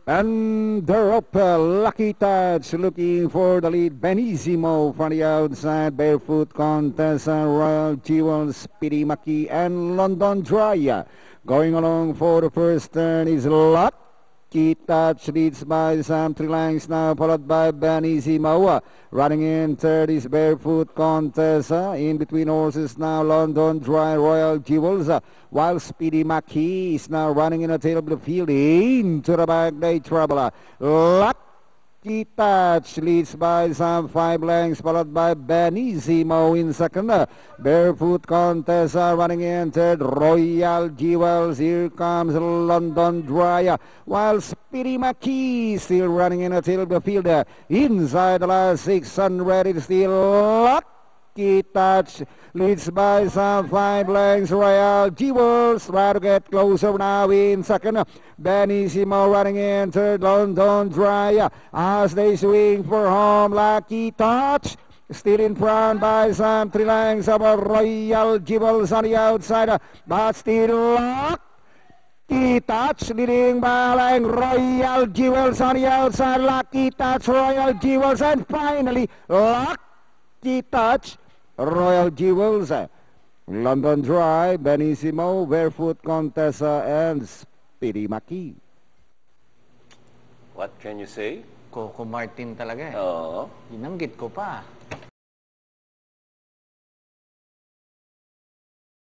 And they're up, Lucky Touch looking for the lead. Benissimo from the outside. Barefoot Contest, Royal Jewel, Speedy Maki, and London Dry. Going along for the first turn is Lucky Touch, leads by Sam Trilangs now, followed by Benissimo. Running in third is Barefoot Contest. In between horses now, London Dry, Royal Jewels. While Speedy Maki is now running in the tail of the field. Into the back, they trouble. Lucky Touch leads by some 5 lengths, followed by Benissimo in second. Barefoot Contest running in third. Royal Jewels. Here comes London Dry. While Speedy Maki still running in the tail of the field. Inside the last 600, it's still Lucky Touch leads by some 5 lengths. Royal Jewels try to get closer now in second. Benissimo running in third. London Dry as they swing for home. Lucky Touch still in front by some 3 lengths of Royal Jewels on the outside, but still Lucky Touch leading by line. Royal Jewels on the outside. Lucky Touch, Royal Jewels, and finally Lucky Touch, Royal Jewels, London Dry, Benissimo, Barefoot Contest, and Speedy Maki. What can you say? Coco Martin talaga eh. Oo. Inanggit ko pa.